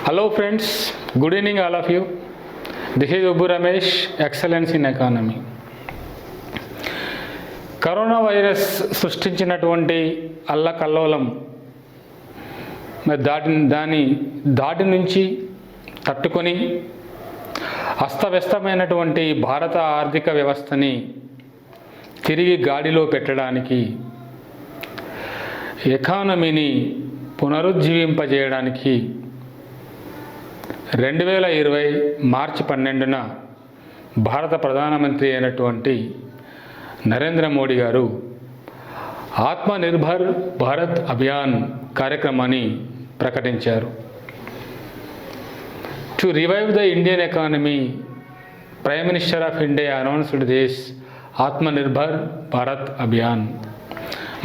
Hello friends, good evening all of you. This is Ubbu Ramesh, Excellence in Economy. Corona virus సృష్టించినటువంటి అల్లకల్లోలం మరి దాటి నుంచి తట్టుకొని అస్తవ్యస్తమైనటువంటి భారత ఆర్థిక వ్యవస్థని తిరిగి గాడిలో పెట్టడానికి, ఎకానమీని పునరుజ్జీవింపజేయడానికి 2020 మార్చి 12న భారత ప్రధానమంత్రి అయినటువంటి నరేంద్ర మోడీ గారు ఆత్మనిర్భర్ భారత్ అభియాన్ కార్యక్రమాన్ని ప్రకటించారు. To revive the Indian economy, prime minister of India announced this Atmanirbhar Bharat Abhiyan.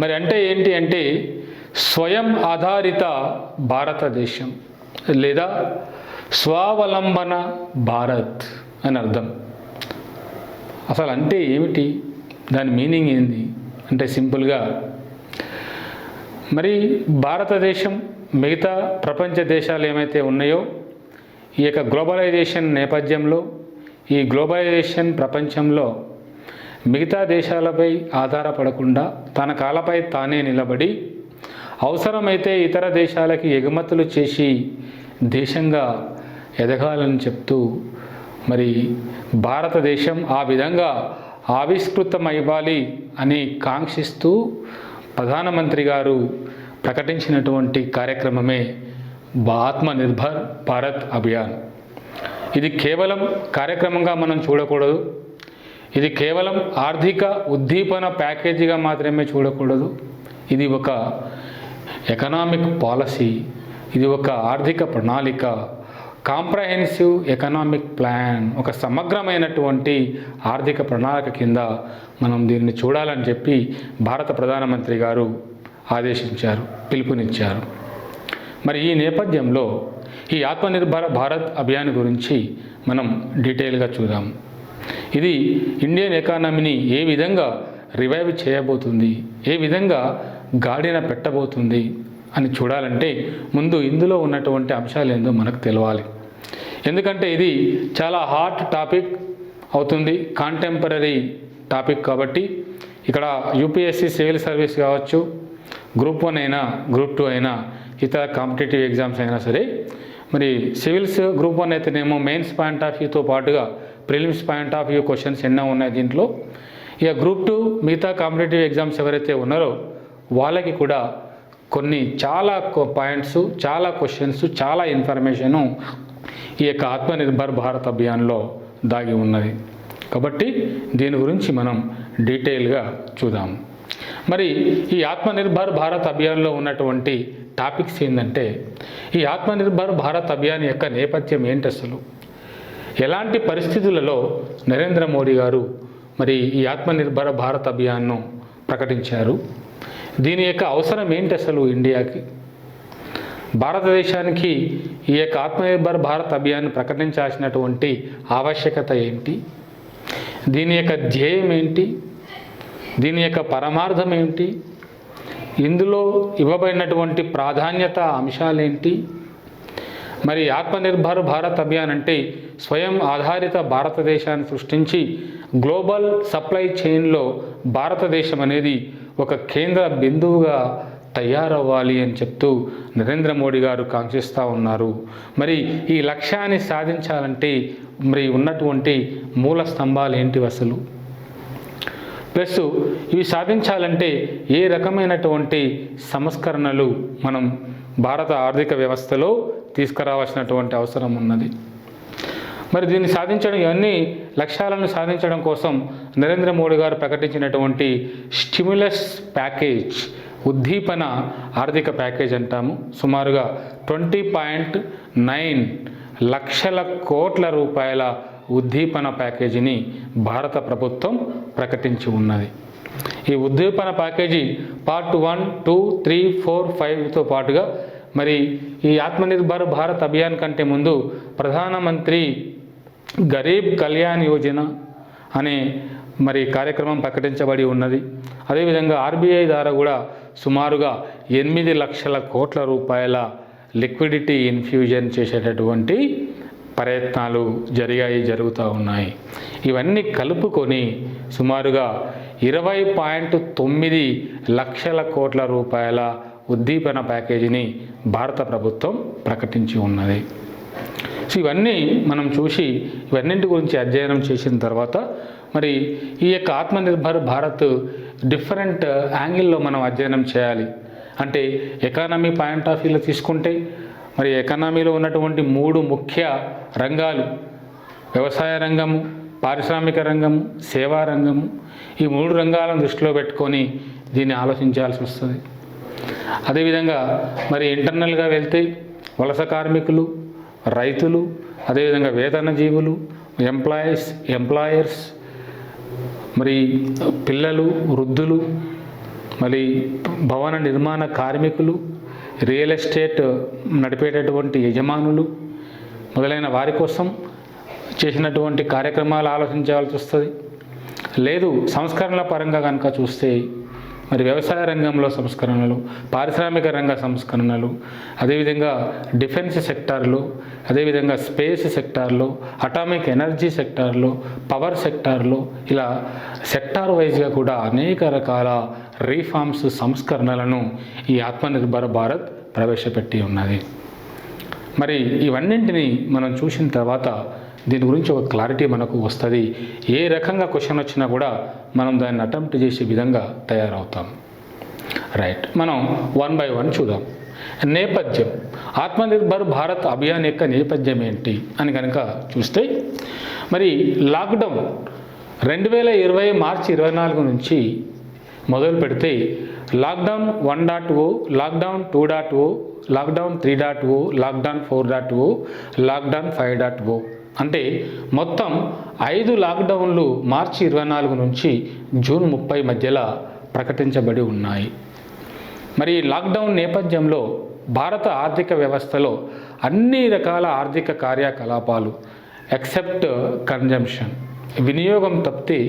మరి అంటే ఏంటి అంటే స్వయం ఆధారిత భారతదేశం లేదా స్వావలంబన భారత్ అని అర్థం. అసలు అంటే ఏమిటి, దాని మీనింగ్ ఏంది అంటే సింపుల్గా మరి భారతదేశం మిగతా ప్రపంచ దేశాలు ఏమైతే ఉన్నాయో ఈ యొక్క గ్లోబలైజేషన్ నేపథ్యంలో, ఈ గ్లోబలైజేషన్ ప్రపంచంలో మిగతా దేశాలపై ఆధారపడకుండా తన కాళ్ళపై తానే నిలబడి అవసరమైతే ఇతర దేశాలకి ఎగుమతులు చేసి దేశంగా ఎదగాలని చెప్తూ మరి భారతదేశం ఆ విధంగా ఆవిష్కృతమైవ్వాలి అని కాంక్షిస్తూ ప్రధానమంత్రి గారు ప్రకటించినటువంటి కార్యక్రమమే ఆత్మనిర్భర్ భారత్ అభియాన్. ఇది కేవలం కార్యక్రమంగా మనం చూడకూడదు, ఇది కేవలం ఆర్థిక ఉద్దీపన ప్యాకేజీగా మాత్రమే చూడకూడదు. ఇది ఒక ఎకనామిక్ పాలసీ, ఇది ఒక ఆర్థిక ప్రణాళిక, కాంప్రహెన్సివ్ ఎకనామిక్ ప్లాన్, ఒక సమగ్రమైనటువంటి ఆర్థిక ప్రణాళిక కింద మనం దీన్ని చూడాలని చెప్పి భారత ప్రధానమంత్రి గారు ఆదేశించారు, పిలుపునిచ్చారు. మరి ఈ నేపథ్యంలో ఈ ఆత్మనిర్భర భారత్ అభియాన్ గురించి మనం డీటెయిల్గా చూద్దాం. ఇది ఇండియన్ ఎకానమీని ఏ విధంగా రివైవ్ చేయబోతుంది, ఏ విధంగా గాడిన పెట్టబోతుంది అని చూడాలంటే ముందు ఇందులో ఉన్నటువంటి అంశాలు ఏందో మనకు తెలవాలి. ఎందుకంటే ఇది చాలా హాట్ టాపిక్ అవుతుంది, కాంటెంపరీ టాపిక్. కాబట్టి ఇక్కడ యూపీఎస్సీ సివిల్ సర్వీస్ కావచ్చు, గ్రూప్ 1 అయినా గ్రూప్ 2 అయినా ఇతర కాంపిటేటివ్ ఎగ్జామ్స్ అయినా సరే, మరి సివిల్స్ గ్రూప్ 1 అయితేనేమో మెయిన్స్ పాయింట్ ఆఫ్ వ్యూతో పాటుగా prelims point of view questions ఎన్నో ఉన్నాయి దీంట్లో. ఇక గ్రూప్ 2 మిగతా కాంపిటేటివ్ ఎగ్జామ్స్ ఎవరైతే ఉన్నారో వాళ్ళకి కూడా కొన్ని చాలా పాయింట్స్, చాలా క్వశ్చన్స్, చాలా ఇన్ఫర్మేషను ఈ యొక్క ఆత్మనిర్భర్ భారత్ అభియాన్లో దాగి ఉన్నది. కాబట్టి దీని గురించి మనం డీటెయిల్గా చూద్దాం. మరి ఈ ఆత్మనిర్భర్ భారత్ అభియాన్లో ఉన్నటువంటి టాపిక్స్ ఏంటంటే, ఈ ఆత్మనిర్భర్ భారత్ అభియాన్ యొక్క నేపథ్యం ఏంటి, అసలు ఎలాంటి పరిస్థితులలో నరేంద్ర మోడీ గారు మరి ఈ ఆత్మనిర్భర భారత్ అభియాన్ను ప్రకటించారు, దీని యొక్క అవసరం ఏంటి, అసలు ఇండియాకి, భారతదేశానికి ఈ యొక్క ఆత్మనిర్భర్ భారత్ అభియాన్ ప్రకటించాల్సినటువంటి ఆవశ్యకత ఏంటి, దీని యొక్క ధ్యేయం ఏంటి, దీని యొక్క పరమార్థం ఏంటి, ఇందులో ఇవ్వబడినటువంటి ప్రాధాన్యత అంశాలేంటి. మరి ఆత్మనిర్భర్ భారత్ అభియాన్ అంటే స్వయం ఆధారిత భారతదేశాన్ని సృష్టించి గ్లోబల్ సప్లై చైన్లో భారతదేశం అనేది ఒక కేంద్ర బిందువుగా తయారవ్వాలి అని చెప్తూ నరేంద్ర మోడీ గారు కాంక్షిస్తూ ఉన్నారు. మరి ఈ లక్ష్యాన్ని సాధించాలంటే మరి ఉన్నటువంటి మూల స్తంభాలు ఏంటి అసలు, ప్లస్ ఇవి సాధించాలంటే ఏ రకమైనటువంటి సంస్కరణలు మనం భారత ఆర్థిక వ్యవస్థలో తీసుకురావాల్సినటువంటి అవసరం ఉన్నది. మరి దీన్ని సాధించడం, ఇవన్నీ లక్ష్యాలను సాధించడం కోసం నరేంద్ర మోడీ గారు ప్రకటించినటువంటి స్టిమ్యులస్ ప్యాకేజ్, ఉద్దీపన ఆర్థిక ప్యాకేజ్ అంటాము. సుమారుగా 20.9 లక్షల కోట్ల రూపాయల ఉద్దీపన ప్యాకేజీని భారత ప్రభుత్వం ప్రకటించి ఉన్నది. ఈ ఉద్దీపన ప్యాకేజీ పార్ట్ 1, 2, 3, 4, 5తో పాటుగా మరి ఈ ఆత్మనిర్భర్ భారత్ అభియాన్ కంటే ముందు ప్రధానమంత్రి గరీబ్ కళ్యాణ్ యోజన అనే మరి కార్యక్రమం ప్రకటించబడి ఉన్నది. అదేవిధంగా ఆర్బీఐ ద్వారా కూడా సుమారుగా 8 లక్షల కోట్ల రూపాయల లిక్విడిటీ ఇన్ఫ్యూజన్ చేసేటటువంటి ప్రయత్నాలు జరుగుతూ ఉన్నాయి. ఇవన్నీ కలుపుకొని సుమారుగా 20.9 లక్షల కోట్ల రూపాయల ఉద్దీపన ప్యాకేజీని భారత ప్రభుత్వం ప్రకటించి ఉన్నది. సో ఇవన్నీ మనం చూసి ఇవన్నింటి గురించి అధ్యయనం చేసిన తర్వాత మరి ఈ యొక్క ఆత్మనిర్భర్ భారత్ డిఫరెంట్ యాంగిల్లో మనం అధ్యయనం చేయాలి. అంటే ఎకానమీ పాయింట్ ఆఫ్ వ్యూలో తీసుకుంటే మరి ఎకానమీలో ఉన్నటువంటి 3 ముఖ్య రంగాలు వ్యవసాయ రంగము, పారిశ్రామిక రంగము, సేవా రంగము, ఈ 3 రంగాలను దృష్టిలో పెట్టుకొని దీన్ని ఆలోచించాల్సి వస్తుంది. అదేవిధంగా మరి ఇంటర్నల్గా వెళ్తే వలస కార్మికులు, రైతులు, అదేవిధంగా వేతన జీవులు, ఎంప్లాయర్స్, మరి పిల్లలు, వృద్ధులు, మరి భవన నిర్మాణ కార్మికులు, రియల్ ఎస్టేట్ నడిపేటటువంటి యజమానులు మొదలైన వారి కోసం చేసినటువంటి కార్యక్రమాలు ఆలోచించాల్సి వస్తుంది. లేదు సంస్కరణల పరంగా కనుక చూస్తే మరి వ్యవసాయ రంగంలో సంస్కరణలు, పారిశ్రామిక రంగ సంస్కరణలు, అదేవిధంగా డిఫెన్స్ సెక్టార్లో, అదేవిధంగా స్పేస్ సెక్టార్లో, అటామిక్ ఎనర్జీ సెక్టార్లో, పవర్ సెక్టార్లో, ఇలా సెక్టార్ వైజ్గా కూడా అనేక రకాల రీఫార్మ్స్, సంస్కరణలను ఈ ఆత్మనిర్భర్ భారత్ ప్రవేశపెట్టి ఉన్నది. మరి ఇవన్నింటినీ మనం చూసిన తర్వాత దీని గురించి ఒక క్లారిటీ మనకు వస్తుంది. ఏ రకంగా క్వశ్చన్ వచ్చినా కూడా మనం దాన్ని అటెంప్ట్ చేసే విధంగా తయారవుతాం. రైట్, మనం 1 by 1 చూద్దాం. నేపథ్యం, ఆత్మనిర్భర్ భారత్ అభియాన్ యొక్క నేపథ్యం ఏంటి అని కనుక చూస్తే మరి లాక్డౌన్ 2020 మార్చి 24 నుంచి మొదలు పెడితే lockdown 1.0, lockdown 2.0, lockdown 3.0, lockdown 4.0, lockdown 5.0 అంటే మొత్తం 5 లాక్డౌన్లు మార్చి 24 నుంచి జూన్ 30 మధ్యలో ప్రకటించబడి ఉన్నాయి. మరి లాక్డౌన్ నేపథ్యంలో భారత ఆర్థిక వ్యవస్థలో అన్ని రకాల ఆర్థిక కార్యకలాపాలు ఎక్సెప్ట్ కన్జంప్షన్, వినియోగం తప్పితే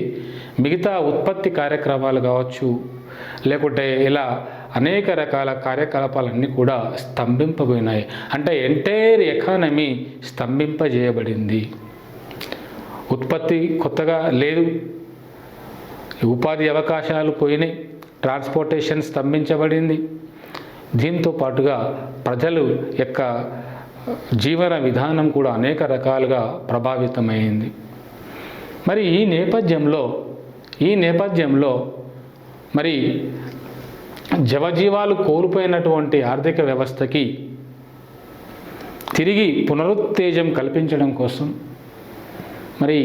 మిగతా ఉత్పత్తి కార్యక్రమాలు కావచ్చు, లేకుంటే ఇలా అనేక రకాల కార్యకలాపాలన్నీ కూడా స్తంభింపబోయినాయి. అంటే ఎంటైర్ ఎకానమీ స్తంభింపజేయబడింది. ఉత్పత్తి కొత్తగా లేదు, ఉపాధి అవకాశాలు పోయినాయి, ట్రాన్స్పోర్టేషన్ స్తంభించబడింది. దీంతో పాటుగా ప్రజలు యొక్క జీవన విధానం కూడా అనేక రకాలుగా ప్రభావితమైంది. మరి ఈ నేపథ్యంలో మరి జవజీవాలు కోల్పోయినటువంటి ఆర్థిక వ్యవస్థకి తిరిగి పునరుత్తేజం కల్పించడం కోసం మరి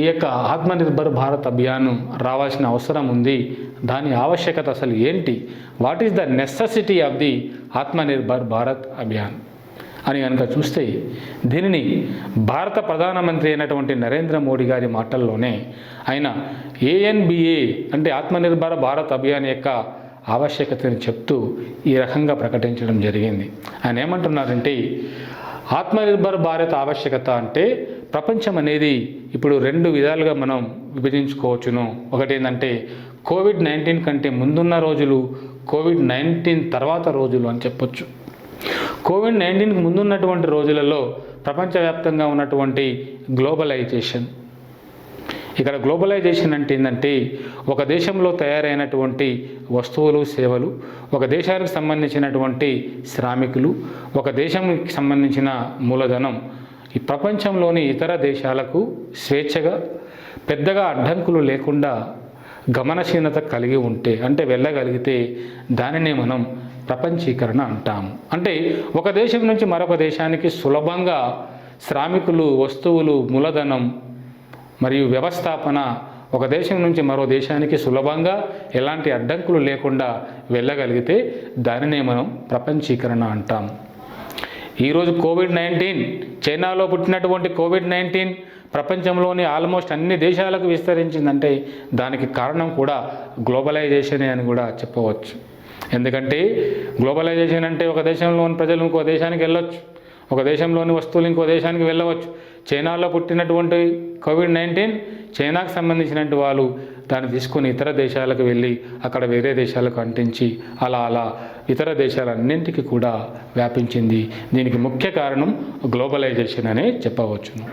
ఈ యొక్క ఆత్మనిర్భర్ భారత్ అభియాన్ రావాల్సిన అవసరం ఉంది. దాని ఆవశ్యకత అసలు ఏంటి, what is the necessity of the Atmanirbhar Bharat Abhiyan అని కనుక చూస్తే దీనిని భారత ప్రధానమంత్రి అయినటువంటి నరేంద్ర మోడీ గారి మాటల్లోనే ఆయన ANBA అంటే ఆత్మనిర్భర్ భారత్ అభియాన్ యొక్క ఆవశ్యకతని చెప్తూ ఈ రకంగా ప్రకటించడం జరిగింది. ఆయన ఏమంటున్నారంటే ఆత్మనిర్భర్ భారత్ ఆవశ్యకత అంటే ప్రపంచం అనేది ఇప్పుడు 2 విధాలుగా మనం విభజించుకోవచ్చును. ఒకటి ఏంటంటే COVID-19 కంటే ముందున్న రోజులు, COVID-19 తర్వాత రోజులు అని చెప్పొచ్చు. COVID-19కి ముందున్నటువంటి రోజులలో ప్రపంచవ్యాప్తంగా ఉన్నటువంటి గ్లోబలైజేషన్, ఇక్కడ గ్లోబలైజేషన్ అంటే ఏంటంటే ఒక దేశంలో తయారైనటువంటి వస్తువులు, సేవలు, ఒక దేశానికి సంబంధించినటువంటి శ్రామికులు, ఒక దేశానికి సంబంధించిన మూలధనం ఈ ప్రపంచంలోని ఇతర దేశాలకు స్వేచ్ఛగా పెద్దగా అడ్డంకులు లేకుండా గమనశీలత కలిగి ఉంటే అంటే వెళ్ళగలిగితే దానినే మనం ప్రపంచీకరణ అంటాము. అంటే ఒక దేశం నుంచి మరొక దేశానికి సులభంగా శ్రామికులు, వస్తువులు, మూలధనం మరియు వ్యవస్థాపన ఒక దేశం నుంచి మరో దేశానికి సులభంగా ఎలాంటి అడ్డంకులు లేకుండా వెళ్ళగలిగితే దానినే మనం ప్రపంచీకరణ అంటాం. ఈరోజు COVID-19 చైనాలో పుట్టినటువంటి COVID-19 ప్రపంచంలోని ఆల్మోస్ట్ అన్ని దేశాలకు విస్తరించిందంటే దానికి కారణం కూడా గ్లోబలైజేషనే అని కూడా చెప్పవచ్చు. ఎందుకంటే గ్లోబలైజేషన్ అంటే ఒక దేశంలోని ప్రజలు ఇంకో దేశానికి వెళ్ళొచ్చు, ఒక దేశంలోని వస్తువులు ఇంకో దేశానికి వెళ్ళవచ్చు. చైనాలో పుట్టినటువంటి COVID-19 చైనాకు సంబంధించినటువంటి వాళ్ళు దాన్ని తీసుకొని ఇతర దేశాలకు వెళ్ళి అక్కడ వేరే దేశాలకు అంటించి అలా ఇతర దేశాలన్నింటికి కూడా వ్యాపించింది. దీనికి ముఖ్య కారణం గ్లోబలైజేషన్ అనే చెప్పవచ్చును.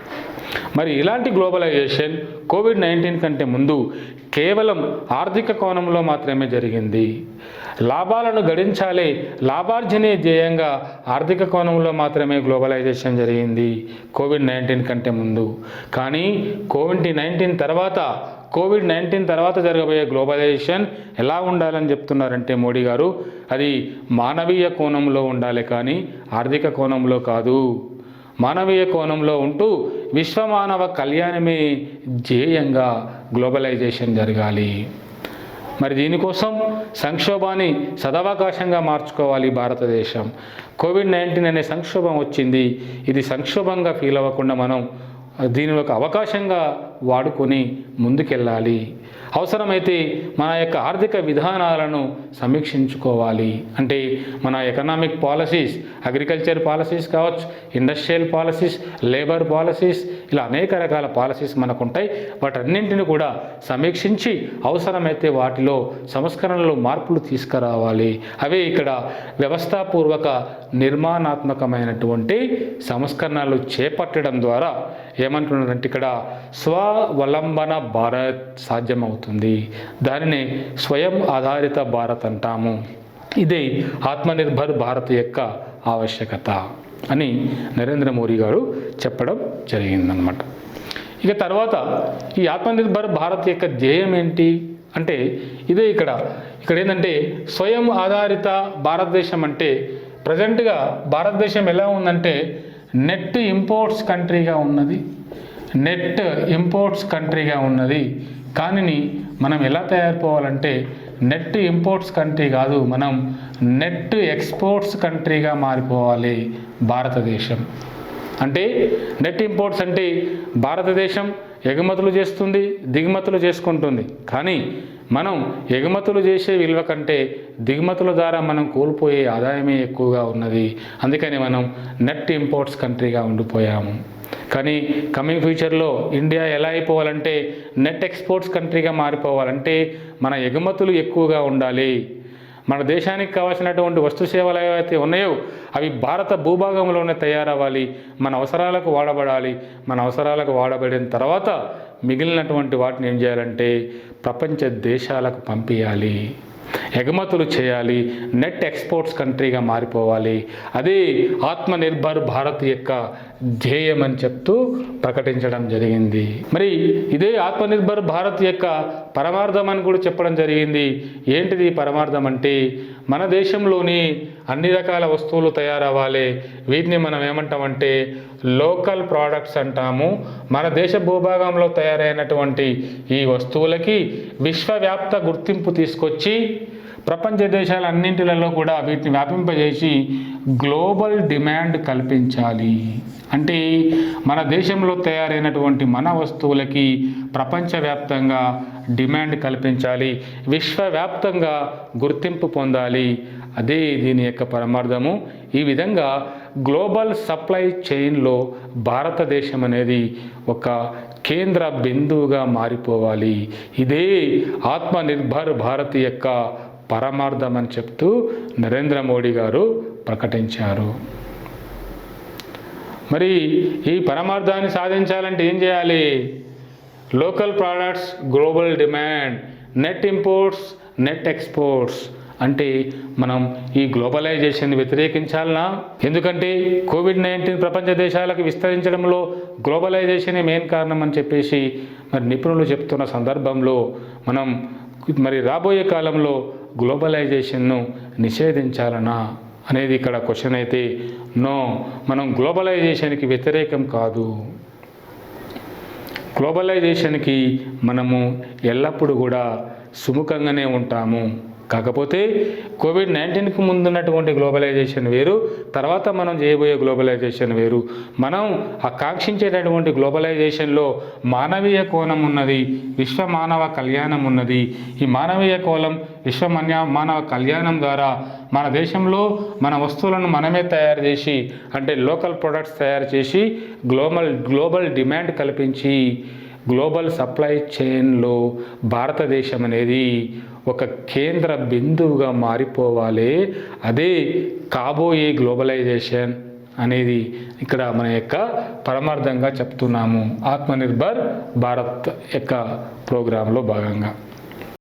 మరి ఇలాంటి గ్లోబలైజేషన్ కోవిడ్-19 కంటే ముందు కేవలం ఆర్థిక కోణంలో మాత్రమే జరిగింది. లాభాలను గడించాలి, లాభార్జనే ధ్యేయంగా ఆర్థిక కోణంలో మాత్రమే గ్లోబలైజేషన్ జరిగింది కోవిడ్-19 కంటే ముందు. కానీ కోవిడ్-19 తర్వాత జరగబోయే గ్లోబలైజేషన్ ఎలా ఉండాలని చెప్తున్నారంటే మోడీ గారు, అది మానవీయ కోణంలో ఉండాలి కానీ ఆర్థిక కోణంలో కాదు. మానవీయ కోణంలో ఉంటూ విశ్వమానవ కళ్యాణమే ధ్యేయంగా గ్లోబలైజేషన్ జరగాలి. మరి దీనికోసం సంక్షోభాన్ని సదవకాశంగా మార్చుకోవాలి భారతదేశం. కోవిడ్-19 అనే సంక్షోభం వచ్చింది. ఇది సంక్షోభంగా ఫీల్ అవ్వకుండా మనం దీని ఒక అవకాశంగా వాడుకొని ముందుకెళ్ళాలి. అవసరమైతే మన యొక్క ఆర్థిక విధానాలను సమీక్షించుకోవాలి. అంటే మన ఎకనామిక్ పాలసీస్, అగ్రికల్చర్ పాలసీస్ కావచ్చు, ఇండస్ట్రియల్ పాలసీస్, లేబర్ పాలసీస్, ఇలా అనేక రకాల పాలసీస్ మనకు ఉంటాయి. వాటన్నింటిని కూడా సమీక్షించి అవసరమైతే వాటిలో సంస్కరణలు, మార్పులు తీసుకురావాలి. అవే ఇక్కడ వ్యవస్థాపూర్వక నిర్మాణాత్మకమైనటువంటి సంస్కరణలు చేపట్టడం ద్వారా ఏమంటున్నారంటే ఇక్కడ స్వావలంబన భారత్ సాధ్యమవుతుంది. దానిని స్వయం ఆధారిత భారత్ అంటాము. ఇదే ఆత్మనిర్భర్ భారత్ యొక్క ఆవశ్యకత అని నరేంద్ర మోడీ గారు చెప్పడం జరిగిందనమాట. ఇక తర్వాత ఈ ఆత్మనిర్భర్ భారత్ యొక్క ధ్యేయం ఏంటి అంటే ఇదే ఇక్కడ ఏంటంటే స్వయం ఆధారిత భారతదేశం అంటే ప్రజెంట్గా భారతదేశం ఎలా ఉందంటే నెట్ ఇంపోర్ట్స్ కంట్రీగా ఉన్నది. కానీ మనం ఎలా తయారైపోవాలంటే నెట్ ఇంపోర్ట్స్ కంట్రీ కాదు, మనం నెట్ ఎక్స్పోర్ట్స్ కంట్రీగా మారిపోవాలి భారతదేశం. అంటే నెట్ ఇంపోర్ట్స్ అంటే భారతదేశం ఎగుమతులు చేస్తుంది, దిగుమతులు చేసుకుంటుంది. కానీ మనం ఎగుమతులు చేసే విలువ కంటే దిగుమతుల ద్వారా మనం కోల్పోయే ఆదాయమే ఎక్కువగా ఉన్నది. అందుకని మనం నెట్ ఇంపోర్ట్స్ కంట్రీగా ఉండిపోయాము. కానీ కమింగ్ ఫ్యూచర్లో ఇండియా ఎలా అయిపోవాలంటే నెట్ ఎక్స్పోర్ట్స్ కంట్రీగా మారిపోవాలంటే మన ఎగుమతులు ఎక్కువగా ఉండాలి. మన దేశానికి కావాల్సినటువంటి వస్తు సేవలు ఏవైతే ఉన్నాయో అవి భారత భూభాగంలోనే తయారవ్వాలి, మన అవసరాలకు వాడబడాలి. మన అవసరాలకు వాడబడిన తర్వాత మిగిలినటువంటి వాటిని ఏం చేయాలంటే ప్రపంచ దేశాలకు పంపించాలి, ఎగుమతులు చేయాలి, నెట్ ఎక్స్పోర్ట్స్ కంట్రీగా మారిపోవాలి. అదే ఆత్మనిర్భర్ భారత్ యొక్క ధ్యేయం అని చెప్తూ ప్రకటించడం జరిగింది. మరి ఇదే ఆత్మనిర్భర్ భారత్ యొక్క పరమార్థం అని కూడా చెప్పడం జరిగింది. ఏంటిది పరమార్థం అంటే మన దేశంలోని అన్ని రకాల వస్తువులు తయారవ్వాలి. వీటిని మనం ఏమంటామంటే లోకల్ ప్రోడక్ట్స్ అంటాము. మన దేశ భూభాగంలో తయారైనటువంటి ఈ వస్తువులకి విశ్వవ్యాప్త గుర్తింపు తీసుకొచ్చి ప్రపంచ దేశాలన్నింటిలలో కూడా వీటిని వ్యాపింపజేసి గ్లోబల్ డిమాండ్ కల్పించాలి. అంటే మన దేశంలో తయారైనటువంటి మన వస్తువులకి ప్రపంచవ్యాప్తంగా డిమాండ్ కల్పించాలి, విశ్వవ్యాప్తంగా గుర్తింపు పొందాలి. అదే దీని యొక్క పరమార్థము. ఈ విధంగా గ్లోబల్ సప్లై చైన్లో భారతదేశం అనేది ఒక కేంద్ర బిందువుగా మారిపోవాలి. ఇదే ఆత్మనిర్భర్ భారత్ యొక్క పరమార్థం అని చెప్తూ నరేంద్ర మోడీ గారు ప్రకటించారు. మరి ఈ పరమార్థాన్ని సాధించాలంటే ఏం చేయాలి? Local products, global demand, net imports, net exports. అంటే మనం ఈ గ్లోబలైజేషన్ వ్యతిరేకించాలనా? ఎందుకంటే కోవిడ్-19 ప్రపంచ దేశాలకు విస్తరించడంలో గ్లోబలైజేషనే మెయిన్ కారణం అని చెప్పేసి మరి నిపుణులు చెప్తున్న సందర్భంలో మనం మరి రాబోయే కాలంలో గ్లోబలైజేషన్ను నిషేధించాలనా అనేది ఇక్కడ క్వశ్చన్ అయితే నో, మనం గ్లోబలైజేషన్కి వ్యతిరేకం కాదు. గ్లోబలైజేషన్కి మనము ఎల్లప్పుడూ కూడా సుముఖంగానే ఉంటాము. కాకపోతే కోవిడ్-19కు ముందున్నటువంటి గ్లోబలైజేషన్ వేరు, తర్వాత మనం చేయబోయే గ్లోబలైజేషన్ వేరు. మనం ఆకాంక్షించేటటువంటి గ్లోబలైజేషన్లో మానవీయ కోణం ఉన్నది, విశ్వ మానవ కళ్యాణం ఉన్నది. ఈ మానవీయ కోణం, మానవ కళ్యాణం ద్వారా మన దేశంలో మన వస్తువులను మనమే తయారు చేసి, అంటే లోకల్ ప్రొడక్ట్స్ తయారు చేసి గ్లోబల్ డిమాండ్ కల్పించి గ్లోబల్ సప్లై చైన్లో భారతదేశం అనేది ఒక కేంద్ర బిందువుగా మారిపోవాలి. అదే కాబోయే గ్లోబలైజేషన్ అనేది ఇక్కడ మన యొక్క పరమార్థంగా చెప్తున్నాము ఆత్మనిర్భర్ భారత్ యొక్క ప్రోగ్రాంలో భాగంగా.